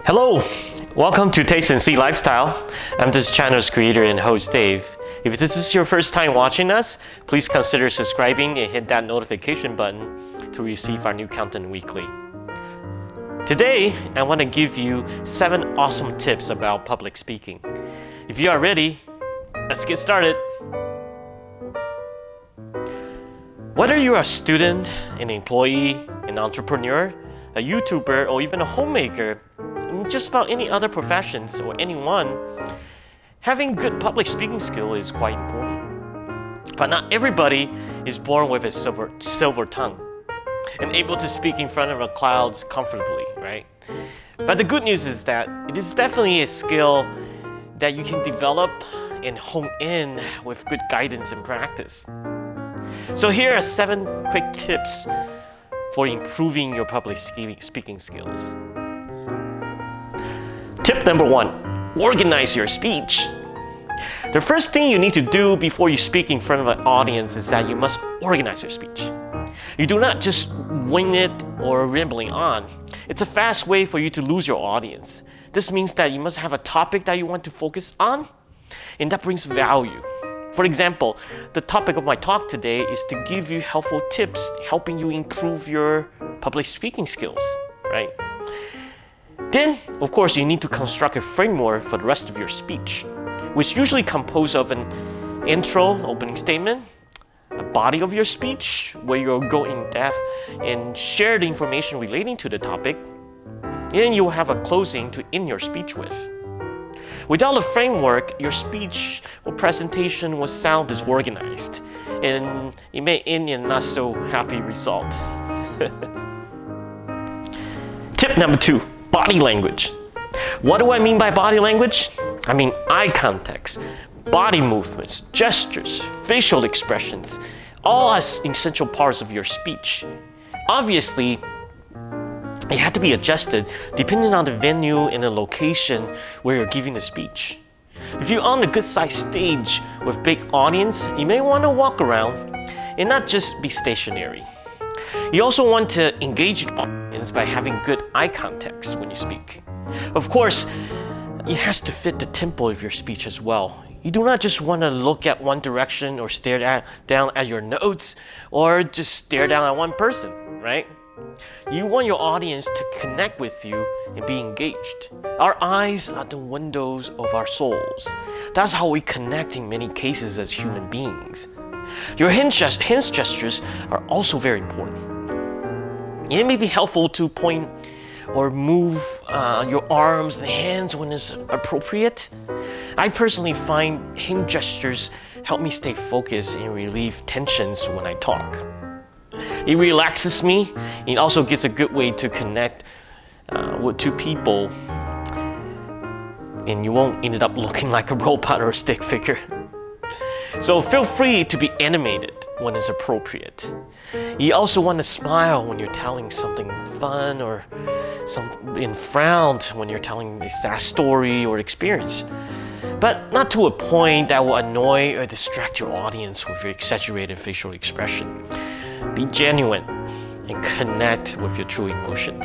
Hello, welcome to Taste and See Lifestyle. I'm this channel's creator and host, Dave. If this is your first time watching us, please consider subscribing and hit that notification button to receive our new content weekly. Today, I want to give you 7 awesome tips about public speaking. If you are ready, let's get started. Whether you're a student, an employee, an entrepreneur, a YouTuber, or even a homemaker, in just about any other professions or anyone, having good public speaking skill is quite important. But not everybody is born with a silver tongue and able to speak in front of the crowds comfortably, right? But the good news is that it is definitely a skill that you can develop and hone in with good guidance and practice. So here are 7 quick tips for improving your public speaking skills. Tip number 1, organize your speech. The first thing you need to do before you speak in front of an audience is that you must organize your speech. You do not just wing it or rambling on. It's a fast way for you to lose your audience. This means that you must have a topic that you want to focus on, and that brings value. For example, the topic of my talk today is to give you helpful tips helping you improve your public speaking skills, right? Then, of course, you need to construct a framework for the rest of your speech, which usually composed of an intro, opening statement, a body of your speech, where you'll go in depth and share the information relating to the topic, and you'll have a closing to end your speech with. Without a framework, your speech or presentation will sound disorganized, and it may end in a not so happy result. Tip number 2. Body language. What do I mean by body language? I mean eye contact, body movements, gestures, facial expressions, all as essential parts of your speech. Obviously, it had to be adjusted depending on the venue and the location where you're giving the speech. If you're on a good-sized stage with big audience, you may want to walk around and not just be stationary. You also want to engage the audience by having good eye contact when you speak. Of course, it has to fit the tempo of your speech as well. You do not just want to look at one direction or stare down at your notes or just stare down at one person, right? You want your audience to connect with you and be engaged. Our eyes are the windows of our souls. That's how we connect in many cases as human beings. Your hand gestures are also very important. It may be helpful to point or move your arms and hands when it's appropriate. I personally find hand gestures help me stay focused and relieve tensions when I talk. It relaxes me. It also gets a good way to connect with 2 people, and you won't end up looking like a robot or a stick figure. So feel free to be animated when it's appropriate. You also want to smile when you're telling something fun or something frowned when you're telling a sad story or experience, but not to a point that will annoy or distract your audience with your exaggerated facial expression. Be genuine and connect with your true emotions.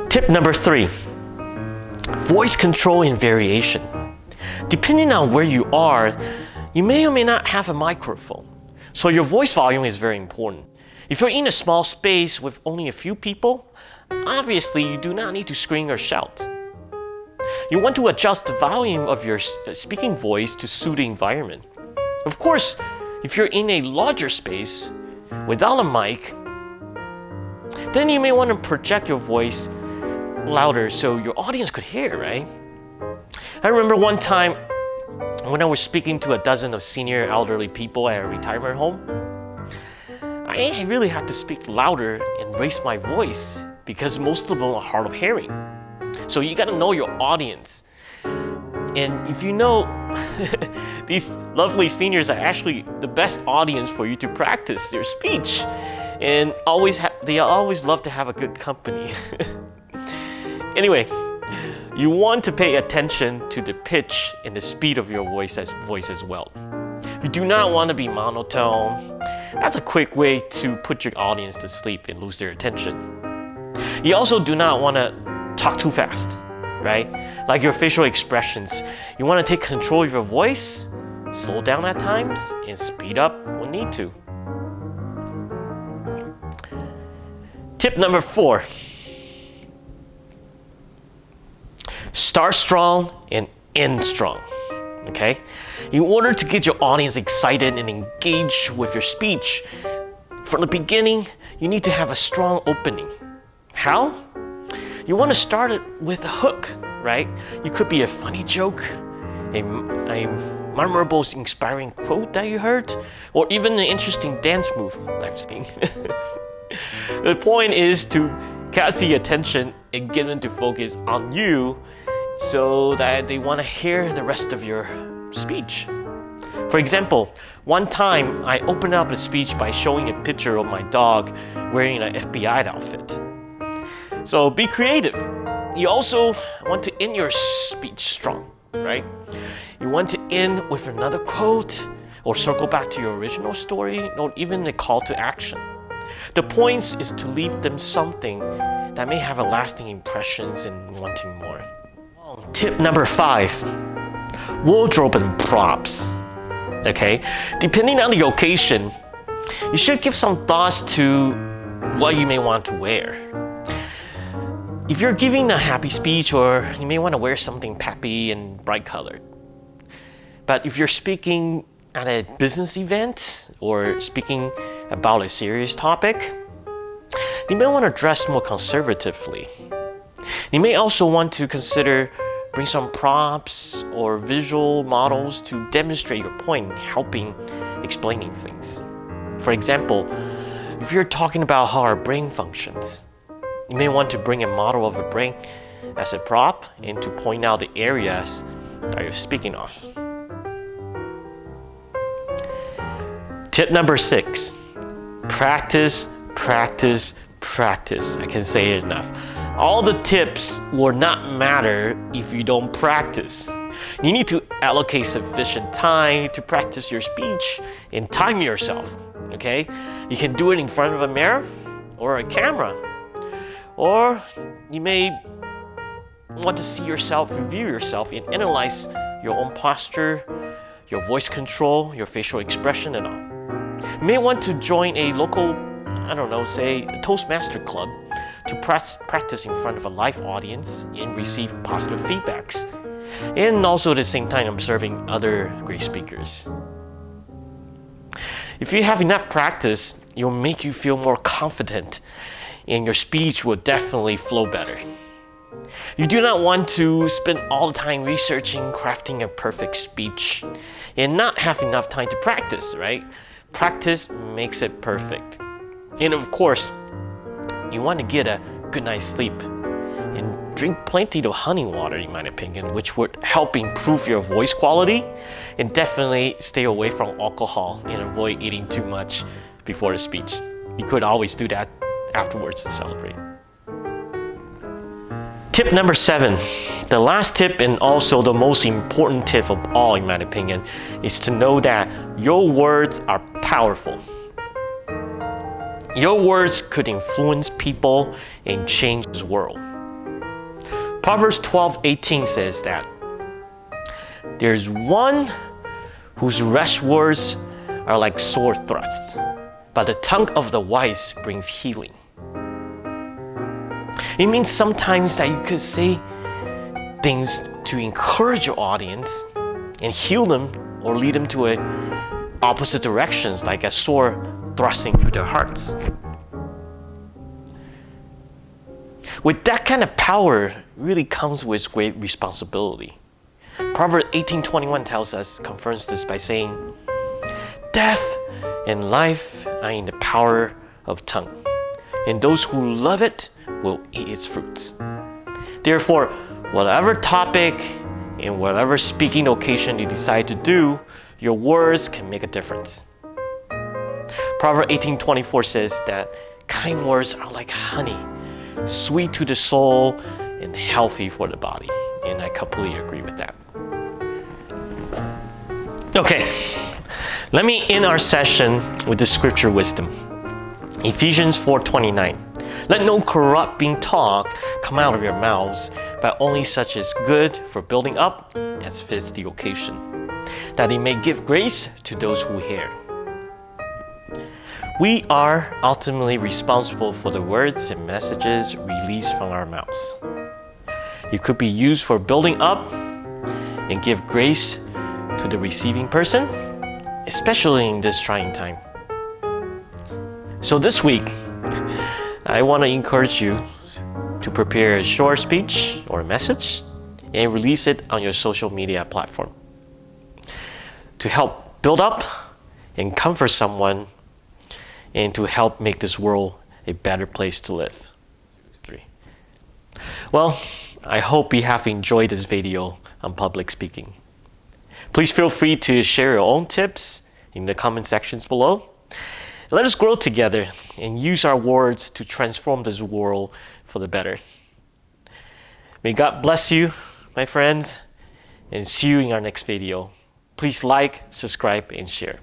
Tip number 3, voice control and variation. Depending on where you are, you may or may not have a microphone, so your voice volume is very important. If you're in a small space with only a few people, obviously you do not need to scream or shout. You want to adjust the volume of your speaking voice to suit the environment. Of course, if you're in a larger space without a mic, then you may want to project your voice louder so your audience could hear, right? I remember one time when I was speaking to a dozen of senior elderly people at a retirement home, I really had to speak louder and raise my voice because most of them are hard of hearing. So you got to know your audience. And if you know, these lovely seniors are actually the best audience for you to practice your speech. And they always love to have a good company. Anyway, you want to pay attention to the pitch and the speed of your voice as well. You do not want to be monotone. That's a quick way to put your audience to sleep and lose their attention. You also do not want to talk too fast, right? Like your facial expressions. You want to take control of your voice, slow down at times, and speed up when need to. Tip number 4. Start strong and end strong. Okay? In order to get your audience excited and engaged with your speech, from the beginning, you need to have a strong opening. How? You want to start it with a hook, right? It could be a funny joke, a memorable, inspiring quote that you heard, or even an interesting dance move I've seen. The point is to catch the attention and get them to focus on you so that they want to hear the rest of your speech. For example, one time I opened up a speech by showing a picture of my dog wearing an FBI outfit. So be creative. You also want to end your speech strong, right? You want to end with another quote or circle back to your original story or even a call to action. The point is to leave them something that may have a lasting impressions and wanting more. Tip number 5, wardrobe and props. Okay, depending on the occasion, you should give some thoughts to what you may want to wear. If you're giving a happy speech, or you may want to wear something peppy and bright colored. But if you're speaking at a business event or speaking about a serious topic, you may want to dress more conservatively. You may also want to consider bring some props or visual models to demonstrate your point in helping explaining things. For example, if you're talking about how our brain functions, you may want to bring a model of a brain as a prop and to point out the areas that you're speaking of. Tip number 6, practice, practice, practice. I can't say it enough. All the tips will not matter if you don't practice. You need to allocate sufficient time to practice your speech and time yourself, okay? You can do it in front of a mirror or a camera. Or you may want to see yourself, review yourself, and analyze your own posture, your voice control, your facial expression, and all. You may want to join a local, say a Toastmaster club to practice in front of a live audience and receive positive feedbacks. And also at the same time observing other great speakers. If you have enough practice, it will make you feel more confident and your speech will definitely flow better. You do not want to spend all the time researching, crafting a perfect speech and not have enough time to practice, right? Practice makes it perfect. And of course, you want to get a good night's sleep and drink plenty of honey water, in my opinion, which would help improve your voice quality, and definitely stay away from alcohol and avoid eating too much before the speech. You could always do that afterwards to celebrate. Tip number 7, the last tip and also the most important tip of all, in my opinion, is to know that your words are powerful. Your words could influence people and change the world. Proverbs 12:18 says that there's one whose rash words are like sword thrusts, but the tongue of the wise brings healing. It means sometimes that you could say things to encourage your audience and heal them or lead them to opposite directions, like a sword thrusting through their hearts. With that kind of power really comes with great responsibility. Proverbs 18:21 tells us, confirms this by saying, death and life are in the power of tongue, and those who love it will eat its fruits. Therefore, whatever topic and whatever speaking occasion you decide to do, your words can make a difference. Proverbs 18:24 says that kind words are like honey, sweet to the soul and healthy for the body. And I completely agree with that. Okay, let me end our session with the scripture wisdom. Ephesians 4:29. Let no corrupting talk come out of your mouths, but only such as good for building up as fits the occasion, that he may give grace to those who hear. We are ultimately responsible for the words and messages released from our mouths. It could be used for building up and give grace to the receiving person, especially in this trying time. So this week, I want to encourage you to prepare a short speech or a message and release it on your social media platform to help build up and comfort someone and to help make this world a better place to live. 3. Well, I hope you have enjoyed this video on public speaking. Please feel free to share your own tips in the comment sections below. Let us grow together and use our words to transform this world for the better. May God bless you, my friends, and see you in our next video. Please like, subscribe, and share.